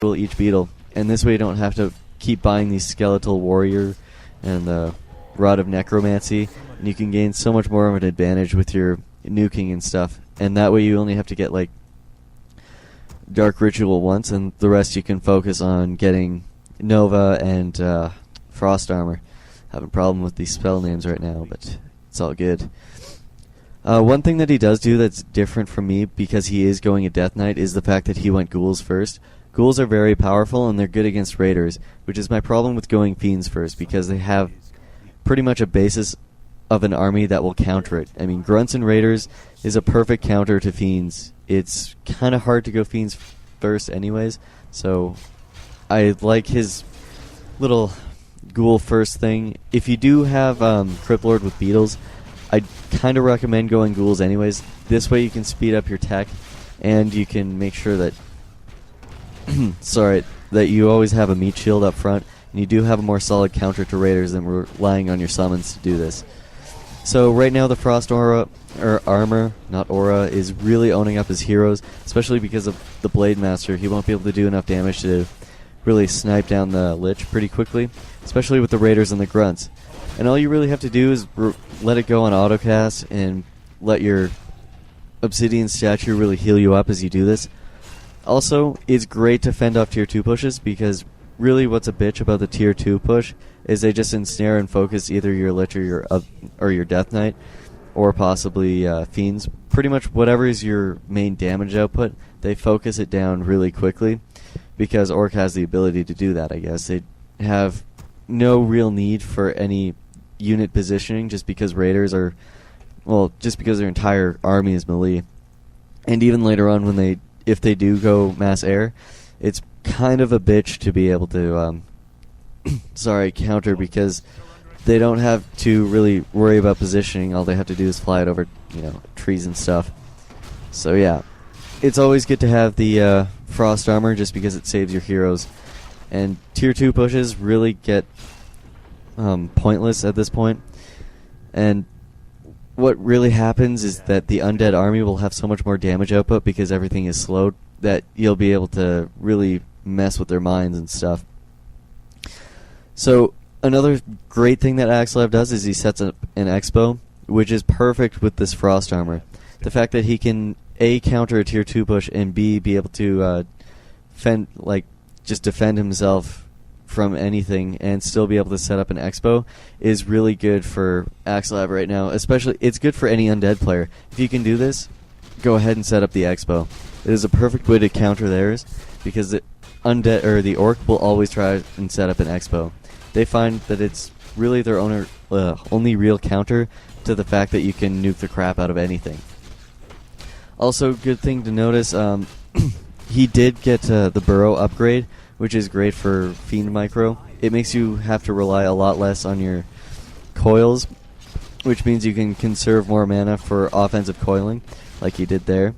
each beetle, and this way you don't have to keep buying these skeletal warrior and the rod of necromancy, and you can gain so much more of an advantage with your nuking and stuff. And that way you only have to get like dark ritual once, and the rest you can focus on getting Nova and frost armor. Having a problem with these spell names right now, but it's all good. One thing that he does do that's different from me, because he is going a Death Knight, is the fact that he went ghouls first. Ghouls are very powerful and they're good against raiders, which is my problem with going fiends first, because they have pretty much a basis of an army that will counter it. I mean, grunts and raiders is a perfect counter to fiends. It's kind of hard to go fiends first anyways, so I like his little ghoul first thing. If you do have Crypt Lord with beetles, I kind of recommend going ghouls anyways. This way you can speed up your tech, and you can make sure that that you always have a meat shield up front, and you do have a more solid counter to raiders than relying on your summons to do this. So right now the Frost Aura, or Armor, not Aura, is really owning up his heroes, especially because of the Blade Master. He won't be able to do enough damage to really snipe down the Lich pretty quickly, especially with the raiders and the grunts. And all you really have to do is let it go on autocast and let your Obsidian statue really heal you up as you do this. Also, it's great to fend off tier 2 pushes, because really what's a bitch about the tier 2 push is they just ensnare and focus either your Lich or your Death Knight, or possibly Fiends. Pretty much whatever is your main damage output, they focus it down really quickly, because Orc has the ability to do that, I guess. They have no real need for any unit positioning, just because raiders are, well, just because their entire army is melee. And even later on, if they do go mass air, it's kind of a bitch to be able to counter, because they don't have to really worry about positioning. All they have to do is fly it over, trees and stuff. So yeah, it's always good to have the frost armor, just because it saves your heroes. And tier 2 pushes really get pointless at this point. And what really happens is that the undead army will have so much more damage output, because everything is slowed, that you'll be able to really mess with their minds and stuff. So another great thing that Axelab does is he sets up an expo, which is perfect with this frost armor. The fact that he can A, counter a tier 2 push, and B, be able to defend himself from anything and still be able to set up an expo is really good for Axelab right now. Especially, it's good for any undead player. If you can do this, go ahead and set up the expo. It is a perfect way to counter theirs, because the undead or the orc will always try and set up an expo. They find that it's really their only real counter to the fact that you can nuke the crap out of anything. Also, good thing to notice, he did get the burrow upgrade, which is great for Fiend Micro. It makes you have to rely a lot less on your coils, which means you can conserve more mana for offensive coiling, like he did there.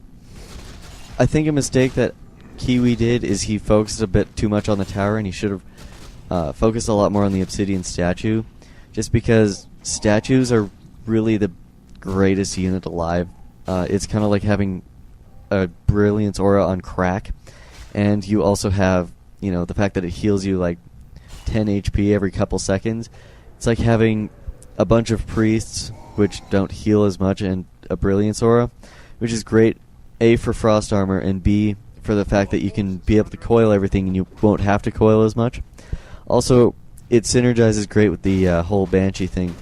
I think a mistake that Kiwi did is he focused a bit too much on the tower, and he should have focused a lot more on the Obsidian statue, just because statues are really the greatest unit alive. It's kind of like having a Brilliance Aura on crack, and you also have the fact that it heals you like 10 HP every couple seconds. It's like having a bunch of priests, which don't heal as much, and a Brilliance Aura, which is great, A, for frost armor, and B, for the fact that you can be able to coil everything and you won't have to coil as much. Also, it synergizes great with the whole Banshee thing,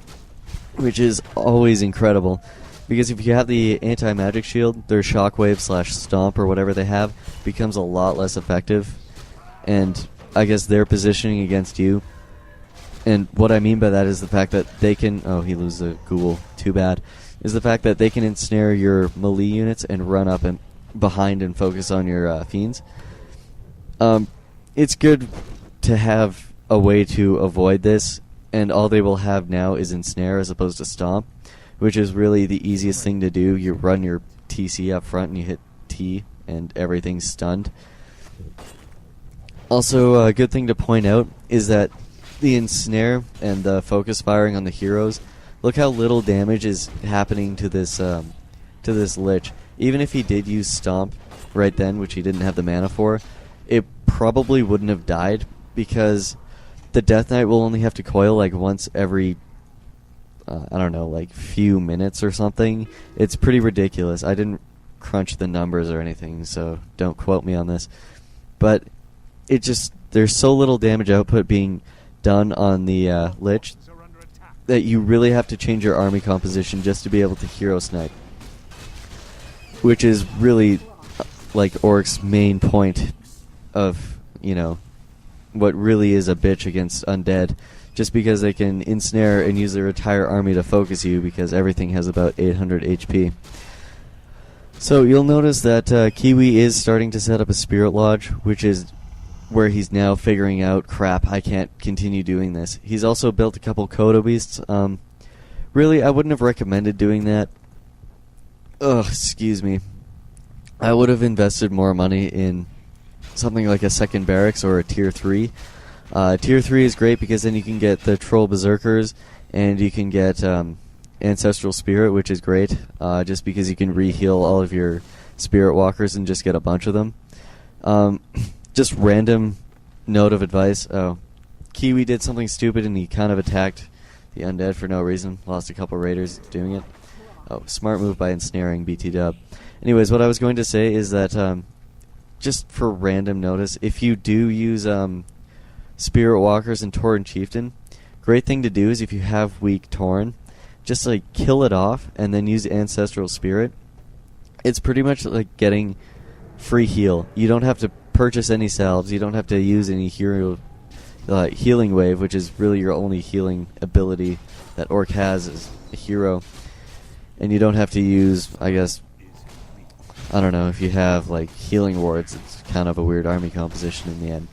which is always incredible. Because if you have the anti-magic shield, their shockwave / stomp or whatever they have becomes a lot less effective. And I guess their positioning against you. And what I mean by that is the fact that they can... Oh, he loses a ghoul. Too bad. Is the fact that they can ensnare your melee units and run up and behind and focus on your fiends. It's good to have a way to avoid this. And all they will have now is ensnare as opposed to stomp, which is really the easiest thing to do. You run your TC up front and you hit T and everything's stunned. Also, a good thing to point out is that the ensnare and the focus firing on the heroes, look how little damage is happening to this Lich. Even if he did use Stomp right then, which he didn't have the mana for, it probably wouldn't have died because the Death Knight will only have to coil like once every, I don't know, like few minutes or something. It's pretty ridiculous. I didn't crunch the numbers or anything, so don't quote me on this. But it just, there's so little damage output being done on the Lich that you really have to change your army composition just to be able to hero snipe, which is really like Orc's main point of, you know, what really is a bitch against Undead, just because they can ensnare and use their entire army to focus you because everything has about 800 HP. So you'll notice that Kiwi is starting to set up a Spirit Lodge, which is where he's now figuring out, crap, I can't continue doing this. He's also built a couple Kodo Beasts. Really, I wouldn't have recommended doing that. Excuse me. I would have invested more money in something like a second barracks or a tier 3. Tier 3 is great because then you can get the Troll Berserkers and you can get Ancestral Spirit, which is great, just because you can re-heal all of your Spirit Walkers and just get a bunch of them. Just random note of advice. Kiwi did something stupid and he kind of attacked the Undead for no reason. Lost a couple raiders doing it. Smart move by ensnaring BT dub. Anyways, what I was going to say is that just for random notice, if you do use Spirit Walkers and Tauren Chieftain, great thing to do is if you have weak Tauren, just like kill it off and then use Ancestral Spirit. It's pretty much like getting free heal. You don't have to purchase any salves. You don't have to use any hero healing wave, which is really your only healing ability that Orc has as a hero. And you don't have to use, I guess, I don't know, if you have like healing wards, it's kind of a weird army composition in the end.